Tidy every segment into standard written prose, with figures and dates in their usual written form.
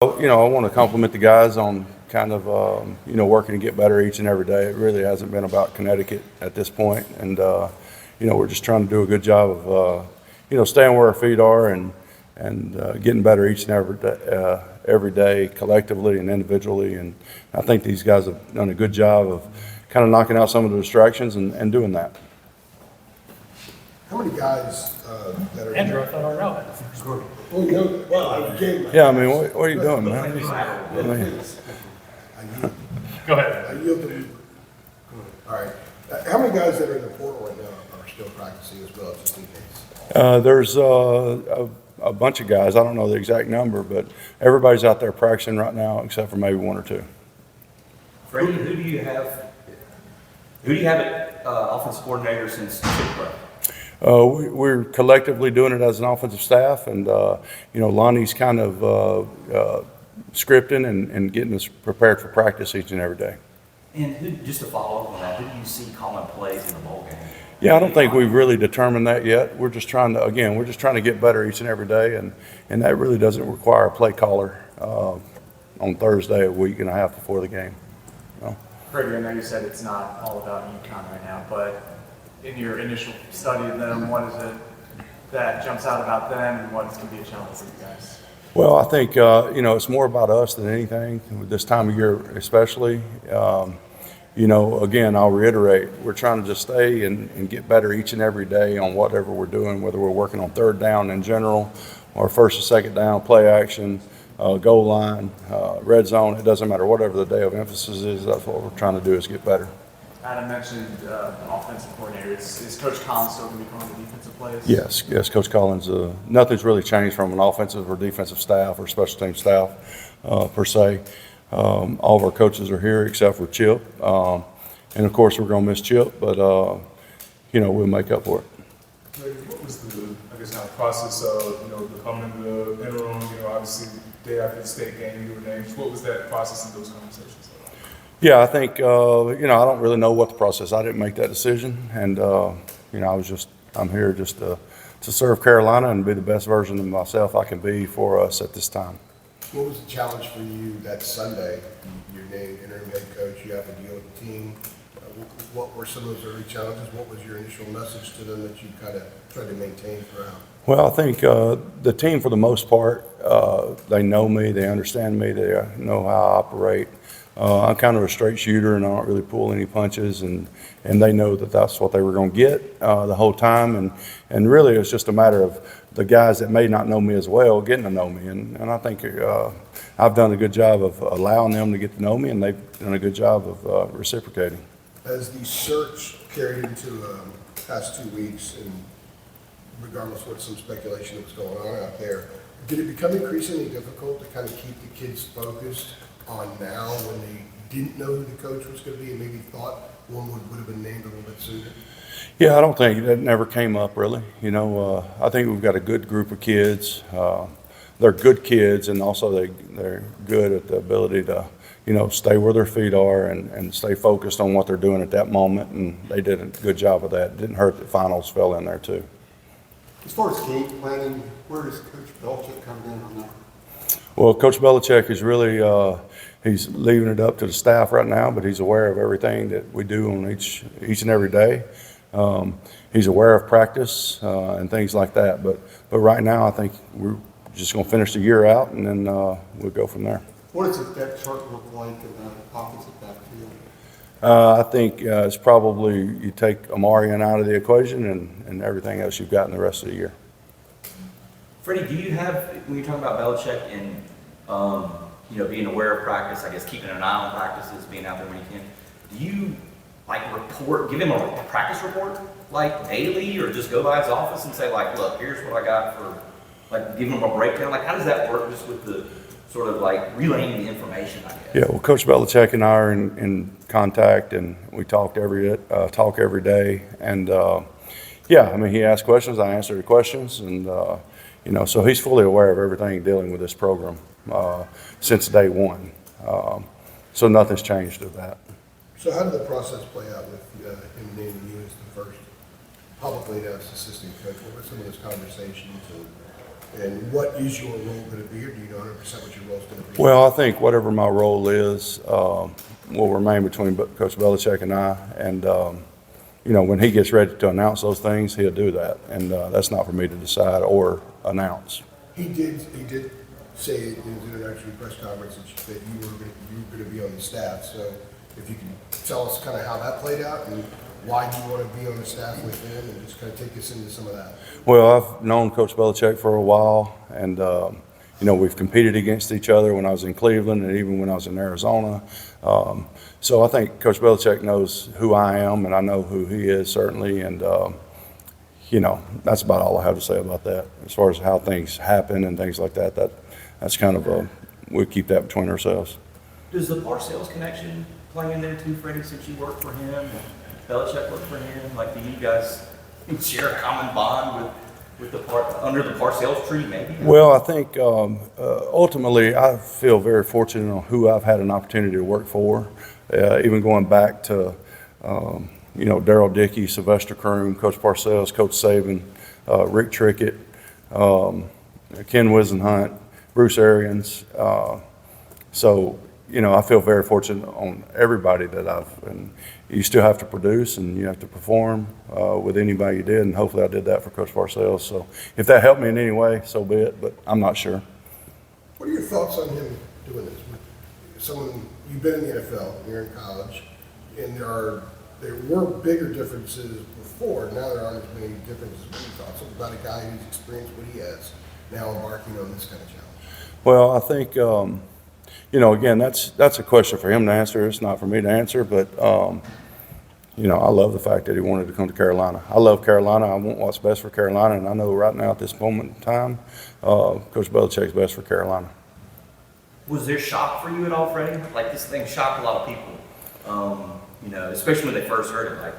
I want to compliment the guys on kind of, working to get better each and every day. It really hasn't been about Connecticut at this point. And, we're just trying to do a good job of, staying where our feet are and getting better each and every day collectively and individually. And I think these guys have done a good job of kind of knocking out some of the distractions and doing that. How many guys that are Andrew, I thought I wrote. Yeah, I mean, what are you doing, man? Go ahead. I yield to you. All right. How many guys that are in the portal right now are still practicing as well, just in case? There's a bunch of guys. I don't know the exact number, but everybody's out there practicing right now except for maybe one or two. Freddie, who do you have at offensive coordinator since Chip? We're collectively doing it as an offensive staff, and Lonnie's kind of scripting and getting us prepared for practice each and every day. And just to follow up on that, who do you see calling plays in the bowl game? Yeah, I don't think we've really determined that yet. We're just trying to get better each and every day, and that really doesn't require a play caller on Thursday, a week and a half before the game. Freddie, I know you said it's not all about UConn right now, but in your initial study of them, what is it that jumps out about them, and what's going to be a challenge for you guys? Well, I think it's more about us than anything this time of year, especially. Again, I'll reiterate, we're trying to just stay and get better each and every day on whatever we're doing, whether we're working on third down in general or first or second down, play action, goal line, red zone. It doesn't matter. Whatever the day of emphasis is, that's what we're trying to do is get better. Adam mentioned offensive coordinator. Is Coach Collins still going to be calling the defensive plays? Yes, Coach Collins. Nothing's really changed from an offensive or defensive staff or special team staff per se. All of our coaches are here except for Chip, and of course we're going to miss Chip, but we'll make up for it. What was the process of becoming the interim? Obviously day after the state game you were named. What was that process and those conversations? Yeah, I think, I don't really know what the process. I didn't make that decision. And, I'm here just to serve Carolina and be the best version of myself I can be for us at this time. What was the challenge for you that Sunday? You're named interim head coach. You have to deal with the team. What were some of those early challenges? What was your initial message to them that you kind of tried to maintain throughout? Well, I think the team, for the most part, they know me. They understand me. They know how I operate. I'm kind of a straight shooter, and I don't really pull any punches, and they know that that's what they were going to get the whole time, and really it's just a matter of the guys that may not know me as well getting to know me, and I think I've done a good job of allowing them to get to know me, and they've done a good job of reciprocating. As the search carried into the past 2 weeks, and regardless of what some speculation that was going on out there, did it become increasingly difficult to kind of keep the kids focused on now when they didn't know who the coach was going to be and maybe thought one would have been named a little bit sooner? Yeah, I don't think that never came up really. I think we've got a good group of kids. They're good kids, and also they're good at the ability to, stay where their feet are and stay focused on what they're doing at that moment, and they did a good job of that. It didn't hurt that finals fell in there too. As far as game planning, where does Coach Belichick come in on that? Well, Coach Belichick is really he's leaving it up to the staff right now, but he's aware of everything that we do on each and every day. He's aware of practice and things like that. But right now, I think we're just going to finish the year out, and then we'll go from there. What does the depth chart look like in the offensive backfield? I think it's probably you take Amarian out of the equation and everything else you've got in the rest of the year. Freddie, do you have, when you're talking about Belichick and being aware of practice, I guess keeping an eye on practices, being out there when you can, do you give him a practice report daily, or just go by his office and say look, here's what I got for, give him a breakdown? How does that work just with the sort of relaying the information, I guess? Yeah, well, Coach Belichick and I are in contact, and we talk every day. And he asks questions, I answer the questions, and so he's fully aware of everything dealing with this program since day one. So nothing's changed with that. So how did the process play out with him naming you as the first publicly announced assistant coach? What were some of those conversations? And what is your role going to be, or do you know 100% what your role is going to be? Well, I think whatever my role is will remain between Coach Belichick and I. And, when he gets ready to announce those things, he'll do that. And that's not for me to decide or announce. He did say in his introductory press conference that you were going to be on the staff. So if you can tell us kind of how that played out and why you want to be on the staff with him, and just kind of take us into some of that. Well, I've known Coach Belichick for a while, and we've competed against each other when I was in Cleveland and even when I was in Arizona. So I think Coach Belichick knows who I am, and I know who he is, certainly. And, that's about all I have to say about that. As far as how things happen and things like that, that's kind of we keep that between ourselves. Does the Parcells connection play in there too, Freddie, since you work for him, and Belichick worked for him? Like, do you guys share a common bond with under the Parcells tree, maybe? Well, I think ultimately I feel very fortunate on who I've had an opportunity to work for, even going back to, Darryl Dickey, Sylvester Croom, Coach Parcells, Coach Saban, Rick Trickett, Ken Wisenhunt, Bruce Arians. I feel very fortunate on everybody and you still have to produce and you have to perform with anybody you did, and hopefully I did that for Coach Parcells. So if that helped me in any way, so be it, but I'm not sure. What are your thoughts on him doing this? You've been in the NFL, you're in college, and there were bigger differences before. Now there aren't as many differences. What are your thoughts about a guy who's experienced what he has, now embarking on this kind of challenge? Well, I think, again, that's a question for him to answer. It's not for me to answer, but, I love the fact that he wanted to come to Carolina. I love Carolina. I want what's best for Carolina, and I know right now at this moment in time, Coach Belichick's best for Carolina. Was there shock for you at all, Freddie? Like, this thing shocked a lot of people, especially when they first heard it. Like,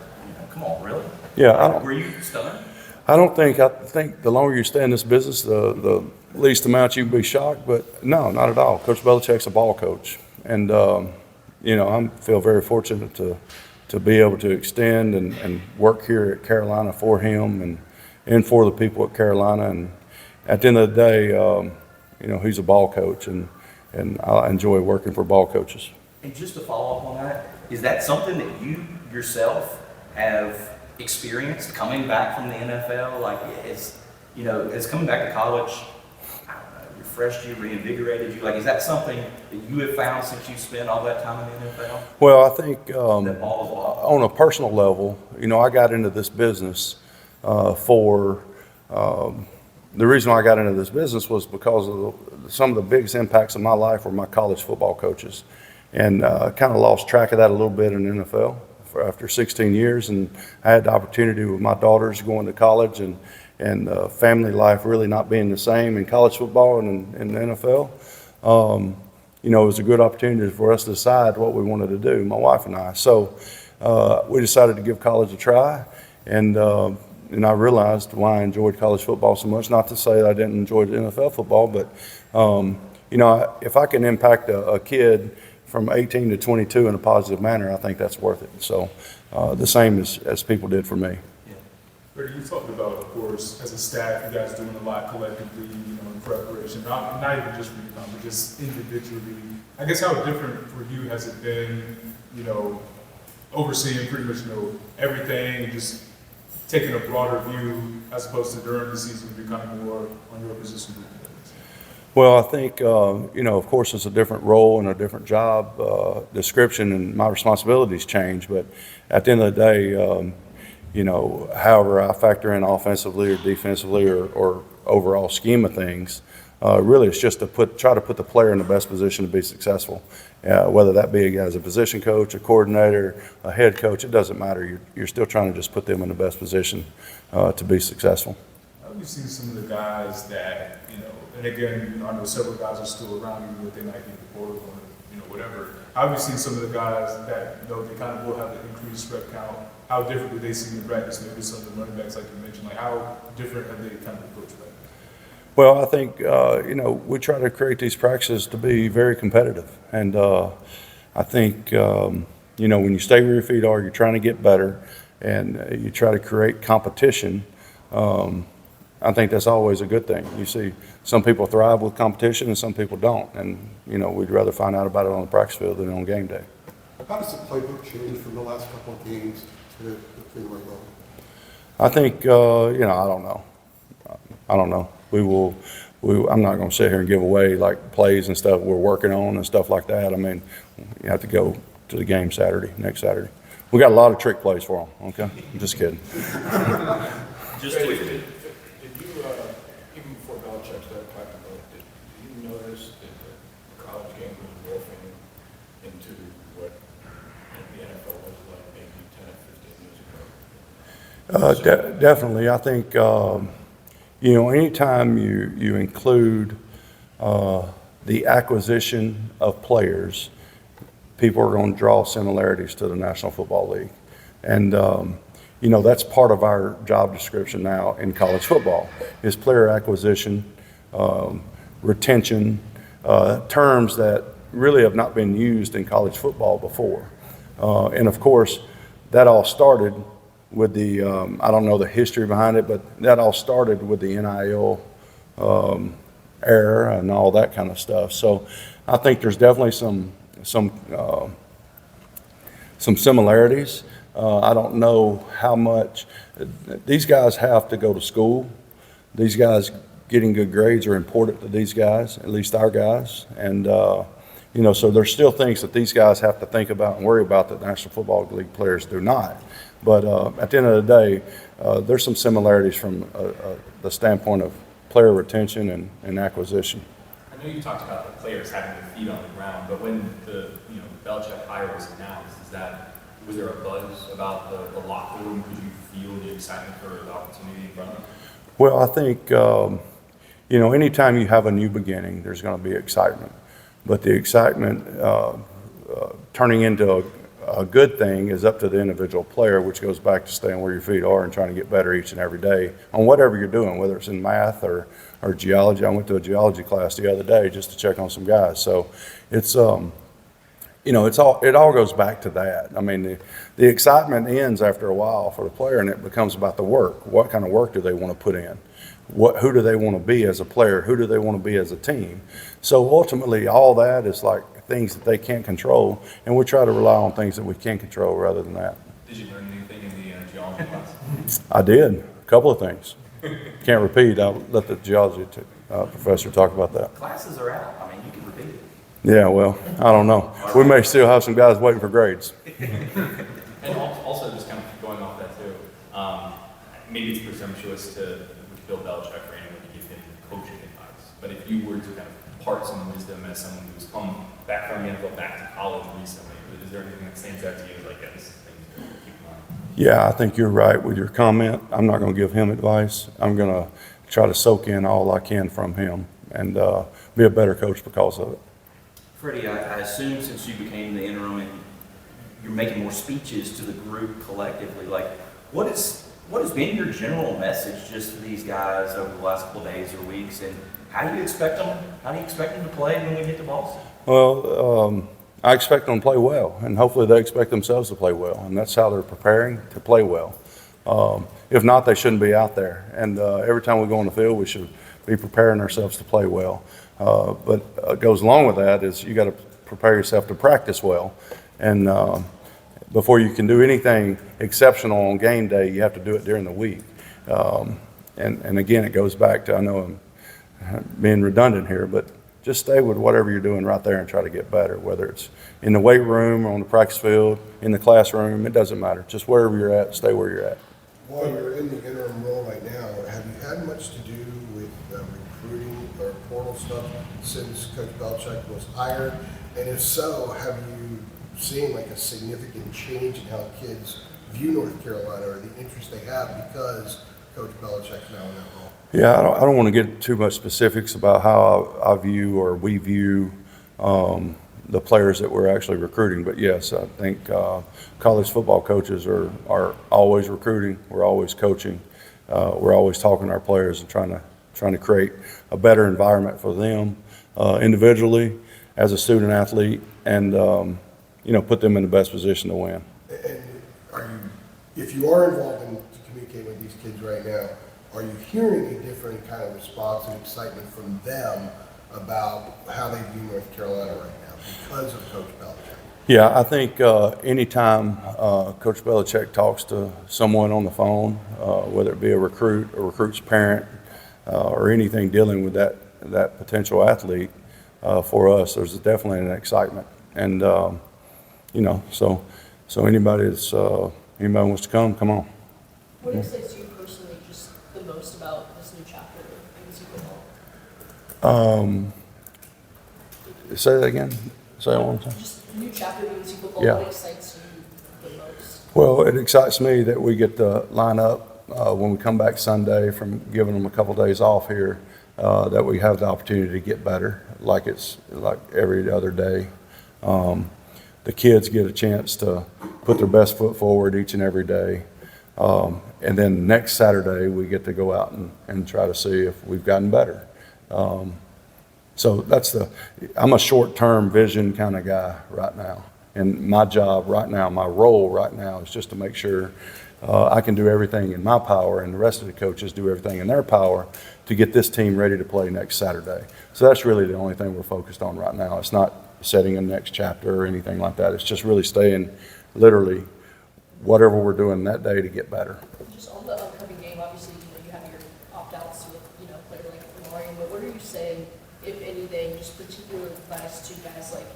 come on, really? Yeah, were you stunned? I think the longer you stay in this business, the least amount you can be shocked, but no, not at all. Coach Belichick's a ball coach, and I feel very fortunate to be able to extend and work here at Carolina for him and for the people at Carolina. And at the end of the day, he's a ball coach, and I enjoy working for ball coaches. And just to follow up on that, is that something that you yourself have experienced coming back from the NFL? Like, has coming back to college, I don't know, refreshed you, reinvigorated you? Like, is that something that you have found since you spent all that time in the NFL? Well, I think That ball is ball. on a personal level, I got into this business for the reason why I got into this business was because of some of the biggest impacts of my life were my college football coaches. And kind of lost track of that a little bit in the NFL after 16 years. And I had the opportunity with my daughters going to college and family life really not being the same in college football and in the NFL. It was a good opportunity for us to decide what we wanted to do, my wife and I. So we decided to give college a try. And I realized why I enjoyed college football so much. Not to say that I didn't enjoy the NFL football, but, if I can impact a kid from 18 to 22 in a positive manner, I think that's worth it. So the same as people did for me. Freddie, you talked about, of course, as a staff, you guys doing a lot collectively, in preparation, not even just for you, but just individually. I guess how different for you has it been, overseeing pretty much, everything, and just taking a broader view as opposed to during the season becoming more on your position? Well, I think, of course, it's a different role and a different job description, and my responsibilities change. But at the end of the day, however I factor in offensively or defensively or overall scheme of things, really it's just to try to put the player in the best position to be successful. Whether that be as a position coach, a coordinator, a head coach, it doesn't matter. You're still trying to just put them in the best position to be successful. We've seen some of the guys that, and again, I know several guys are still around, even if they might be bored or, whatever. I've seen some of the guys that, they kind of will have an increased rep count. How different do they see in practice? Maybe some of the running backs, like you mentioned, like how different have they kind of approached that? Well, I think, we try to create these practices to be very competitive. And I think, when you stay where your feet are, you're trying to get better, and you try to create competition. I think that's always a good thing. You see, some people thrive with competition and some people don't. And, we'd rather find out about it on the practice field than on game day. How does the playbook change from the last couple of games to the Fenway Bowl? I think, I don't know. I don't know. I'm not going to sit here and give away like plays and stuff we're working on and stuff like that. I mean, you have to go to the game next Saturday. We got a lot of trick plays for them, okay? I'm just kidding. Just Did tweeted. you, even before Belichick started talking about it, did you notice that the college game was morphing into what the NFL was like maybe 10 or 15 years ago? Definitely. I think, anytime you include the acquisition of players, people are going to draw similarities to the National Football League. And, that's part of our job description now in college football is player acquisition, retention, terms that really have not been used in college football before. And of course, that all started with the, I don't know the history behind it, but that all started with the NIL era and all that kind of stuff. So I think there's definitely some similarities. I don't know how much these guys have to go to school. These guys getting good grades are important to these guys, at least our guys. And, so there's still things that these guys have to think about and worry about that National Football League players do not. But at the end of the day, there's some similarities from the standpoint of player retention and acquisition. I know you talked about the players having their feet on the ground, but when the Belichick hire was announced, was there a buzz about the locker room? Could you feel the excitement for the opportunity in front of them? Well, I think anytime you have a new beginning, there's going to be excitement. But the excitement turning into a good thing is up to the individual player, which goes back to staying where your feet are and trying to get better each and every day on whatever you're doing, whether it's in math or geology. I went to a geology class the other day just to check on some guys. So it's it all goes back to that. I mean, the excitement ends after a while for the player, and it becomes about the work. What kind of work do they want to put in? Who do they want to be as a player? Who do they want to be as a team? So ultimately, all that is like things that they can't control, and we try to rely on things that we can control rather than that. Did you learn anything in the geology class? I did a couple of things. Can't repeat. I'll let the geology professor talk about that. Classes are out. I mean, you can repeat it. Yeah, well, I don't know. We may still have some guys waiting for grades. And also, just kind of going off that too, maybe it's presumptuous to Bill Belichick for anyone to give him coaching advice. But if you were to kind of impart some wisdom as someone who's come back from the NFL back to college recently, is there anything that stands out to you like that? This is things to keep in mind. Yeah, I think you're right with your comment. I'm not going to give him advice. I'm going to try to soak in all I can from him and be a better coach because of it. Freddie, I assume since you became the interim and you're making more speeches to the group collectively, like what has been your general message just to these guys over the last couple of days or weeks, and how do you expect them to play when we get to Boston? Well, I expect them to play well, and hopefully they expect themselves to play well, and that's how they're preparing to play well. If not, they shouldn't be out there. And every time we go on the field, we should be preparing ourselves to play well. But goes along with that is you got to prepare yourself to practice well. And before you can do anything exceptional on game day, you have to do it during the week. And again, it goes back to, I know I'm being redundant here, but just stay with whatever you're doing right there and try to get better, whether it's in the weight room or on the practice field, in the classroom, it doesn't matter. Just wherever you're at, stay where you're at. While you're in the interim role right now, have you had much to do with recruiting or portal stuff since Coach Belichick was hired? And if so, have you seen like a significant change in how kids view North Carolina or the interest they have because Coach Belichick's now in that role? Yeah, I don't want to get too much specifics about how I view or we view the players that we're actually recruiting. But yes, I think college football coaches are always recruiting. We're always coaching. We're always talking to our players and trying to create a better environment for them individually, as a student athlete, and put them in the best position to win. And if you are involved in communicating with these kids right now, are you hearing a different kind of response and excitement from them about how they view North Carolina right now because of Coach Belichick? Yeah, I think anytime Coach Belichick talks to someone on the phone, whether it be a recruit's parent, or anything dealing with that potential athlete, for us, there's definitely an excitement. And, so anybody wants to come on. What excites you personally just the most about this new chapter in football? Say that again? Say that one more time. Just the new chapter in football, Yeah. what excites you the most? Well, it excites me that we get to line up when we come back Sunday from giving them a couple days off here, that we have the opportunity to get better, like it's like every other day. The kids get a chance to put their best foot forward each and every day. And then next Saturday, we get to go out and try to see if we've gotten better. So I'm a short-term vision kind of guy right now. And my job right now, my role right now is just to make sure I can do everything in my power and the rest of the coaches do everything in their power to get this team ready to play next Saturday. So that's really the only thing we're focused on right now. It's not setting a next chapter or anything like that. It's just really staying literally whatever we're doing that day to get better. Just on the upcoming game, obviously, you have your opt-outs with, player like Lamarian, but what are you saying, if anything, just particular advice to guys like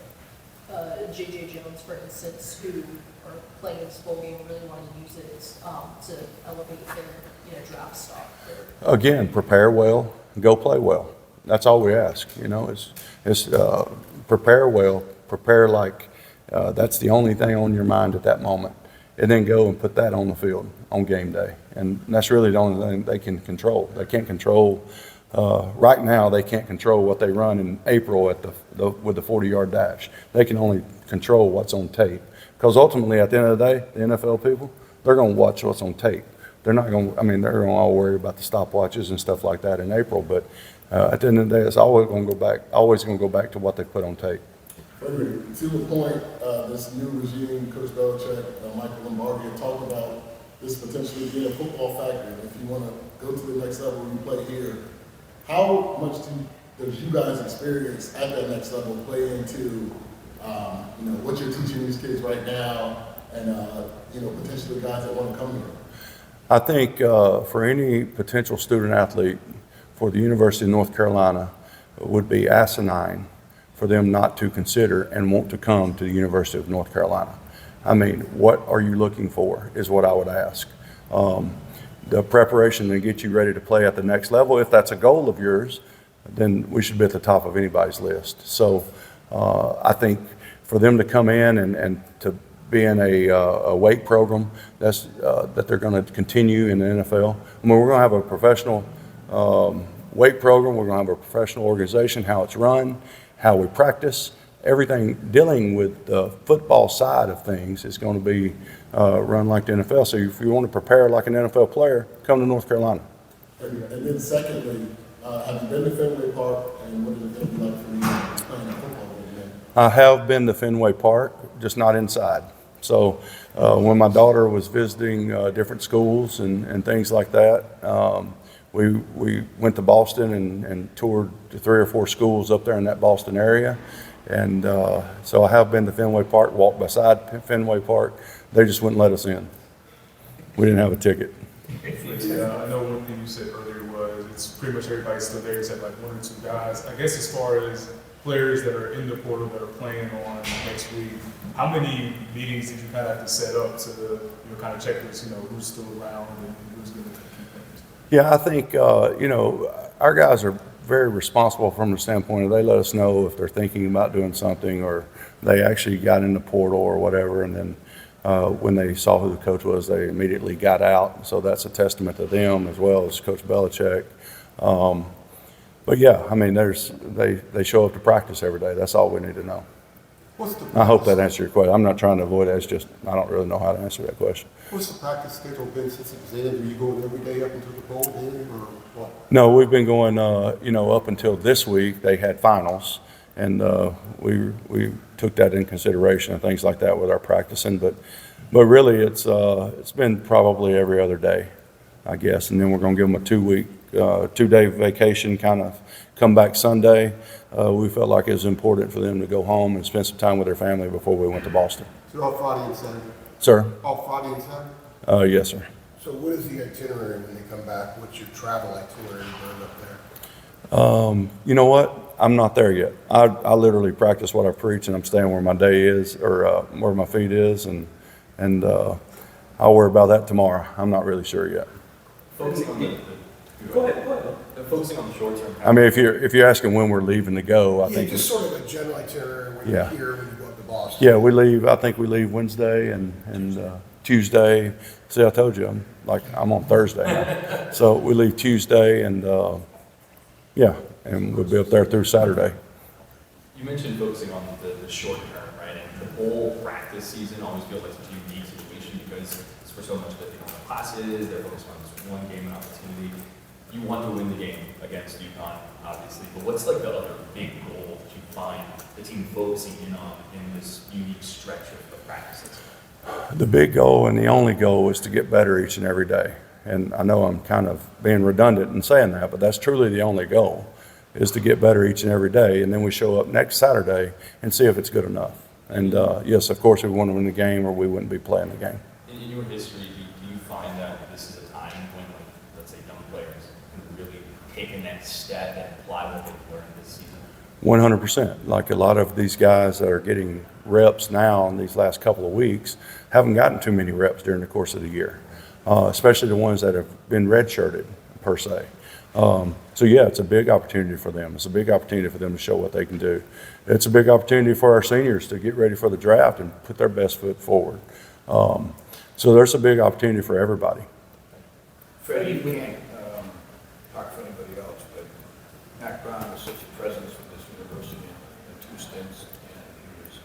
J.J. Jones, for instance, who are playing this bowl game and really want to use it to elevate their draft stock? Again, prepare well, go play well. That's all we ask. It's prepare well, prepare like that's the only thing on your mind at that moment, and then go and put that on the field on game day. And that's really the only thing they can control. They can't control right now. They can't control what they run in April with the 40-yard dash. They can only control what's on tape. Because ultimately, at the end of the day, the NFL people, they're going to watch what's on tape. They're not going. They're going to all worry about the stopwatches and stuff like that in April. But at the end of the day, it's always going to go back. Always going to go back to what they put on tape. Freddie, to the point, this new regime, Coach Belichick, Michael Lombardi, have talked about this potentially being a football factor. If you want to go to the next level, you play here. How much does you guys' experience at that next level play into, what you're teaching these kids right now, and potentially guys that want to come here? I think for any potential student athlete for the University of North Carolina, it would be asinine for them not to consider and want to come to the University of North Carolina. What are you looking for is what I would ask. The preparation to get you ready to play at the next level, if that's a goal of yours, then we should be at the top of anybody's list. So I think for them to come in and to be in a weight program that they're going to continue in the NFL. We're going to have a professional weight program. We're going to have a professional organization, how it's run, how we practice. Everything dealing with the football side of things is going to be run like the NFL. So if you want to prepare like an NFL player, come to North Carolina. And then secondly, have you been to Fenway Park, and what is it going to be like for you playing a football game? I have been to Fenway Park, just not inside. So when my daughter was visiting different schools and things like that, we went to Boston and toured 3 or 4 schools up there in that Boston area. And so I have been to Fenway Park, walked beside Fenway Park. They just wouldn't let us in. We didn't have a ticket. Yeah, I know one thing you said earlier was it's pretty much everybody's still there except like 1 or 2 guys. I guess as far as players that are in the portal that are playing on next week, how many meetings did you kind of have to set up to kind of check this, who's still around and who's going to keep things? Yeah, I think, our guys are very responsible from the standpoint of they let us know if they're thinking about doing something or they actually got in the portal or whatever. And then when they saw who the coach was, they immediately got out. So that's a testament to them as well as Coach Belichick. But yeah, they show up to practice every day. That's all we need to know. I hope that answers your question. I'm not trying to avoid it. It's just I don't really know how to answer that question. What's the practice schedule been since it was in? Are you going every day up until the bowl game, or what? No, we've been going, up until this week. They had finals, and we took that in consideration and things like that with our practicing. But really, it's been probably every other day. I guess, and then we're going to give them a 2-week, 2-day vacation, kind of come back Sunday. We felt like it was important for them to go home and spend some time with their family before we went to Boston. So all Friday and Saturday? Sir? All Friday and Saturday? Yes, sir. So what is the itinerary when they come back? What's your travel itinerary going up there? You know what? I'm not there yet. I literally practice what I preach, and I'm staying where my day is, or where my feet is, and I'll worry about that tomorrow. I'm not really sure yet. Focusing on Go ahead. focusing on the short term. I mean, if you're asking when we're leaving to go, I Yeah, think just sort of a general itinerary when you're Yeah. here, when you go up to Boston. yeah, we leave. I think we leave Wednesday and Tuesday. See, I told you I'm on Thursday now. So we leave Tuesday, and yeah, and we'll be up there through Saturday. You mentioned focusing on the short term, right? And the whole practice season always feels like such a unique situation because it's for so much that they don't have classes, they're focused on this one game and opportunity. You want to win the game against UConn, obviously, but what's like the other big goal that you find the team focusing in on in this unique stretch of practices? The big goal and the only goal is to get better each and every day. And I know I'm kind of being redundant in saying that, but that's truly the only goal, is to get better each and every day. And then we show up next Saturday and see if it's good enough. And yes, of course, we want to win the game or we wouldn't be playing the game. In your history, do you find that this is a time when, like, let's say, young players can really take a next step and apply what they've learned this season? 100%. Like a lot of these guys that are getting reps now in these last couple of weeks haven't gotten too many reps during the course of the year, especially the ones that have been redshirted, per se. So yeah, it's a big opportunity for them. It's a big opportunity for them to show what they can do. It's a big opportunity for our seniors to get ready for the draft and put their best foot forward. So there's a big opportunity for everybody. Freddie, we can't talk for anybody else, but Mac Brown is such a presence for this university in 2 stints, and he was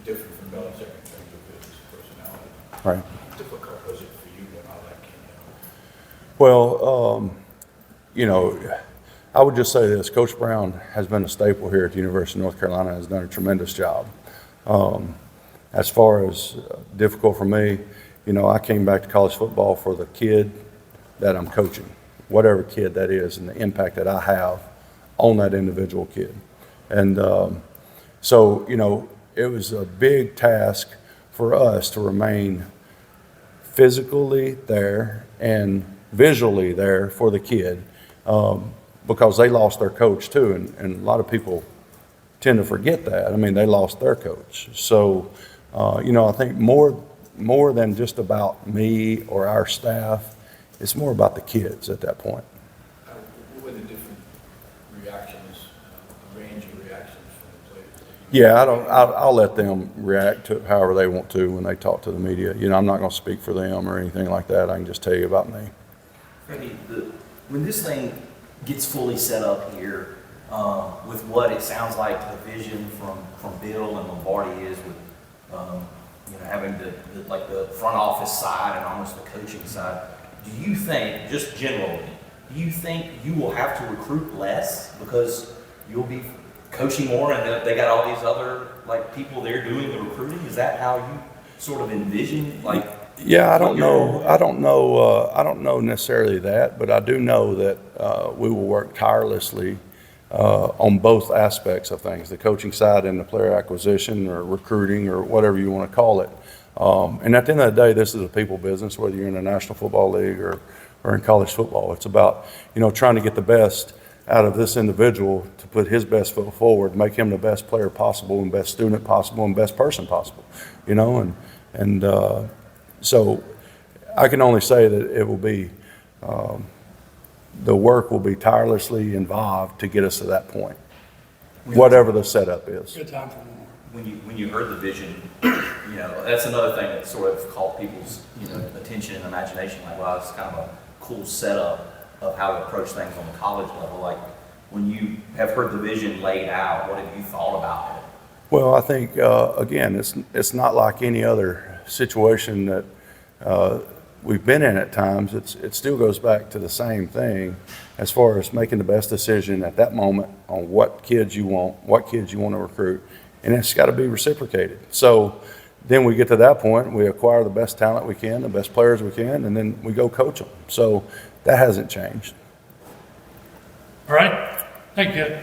different from Belichick in terms of his personality. Right. How difficult was it for you when all that came down? Well, you know, I would just say this. Coach Brown has been a staple here at the University of North Carolina, has done a tremendous job. As far as difficult for me, you know, I came back to college football for the kid that I'm coaching, whatever kid that is, and the impact that I have on that individual kid. And so, you know, it was a big task for us to remain physically there and visually there for the kid, because they lost their coach too, and a lot of people tend to forget that. I mean, they lost their coach. So, you know, I think more than just about me or our staff, it's more about the kids at that point. What were the different reactions, range of reactions from the players? Yeah, I'll let them react to it however they want to when they talk to the media. You know, I'm not going to speak for them or anything like that. I can just tell you about me. Freddie, when this thing gets fully set up here, with what it sounds like the vision from Bill and Lombardi is with, you know, having the front office side and almost the coaching side, do you think, just generally, do you think you will have to recruit less because you'll be coaching more and they got all these other like people there doing the recruiting? Is that how you sort of envision like? Yeah, I don't know necessarily that, but I do know that we will work tirelessly on both aspects of things, the coaching side and the player acquisition or recruiting or whatever you want to call it. And at the end of the day, this is a people business, whether you're in the National Football League or in college football. It's about, you know, trying to get the best out of this individual to put his best foot forward, make him the best player possible and best student possible and best person possible, you know, and so I can only say that it will be, the work will be tirelessly involved to get us to that point, whatever the setup is. Good time for more. When you heard the vision, you know, that's another thing that sort of caught people's, you know, attention and imagination. Like, wow, it's kind of a cool setup of how to approach things on the college level. Like, when you have heard the vision laid out, what have you thought about it? Well, I think, again, it's not like any other situation that we've been in at times. It still goes back to the same thing as far as making the best decision at that moment on what kids you want to recruit, and it's got to be reciprocated. So, then we get to that point, we acquire the best talent we can, the best players we can, and then we go coach them. So that hasn't changed. All right, thank you.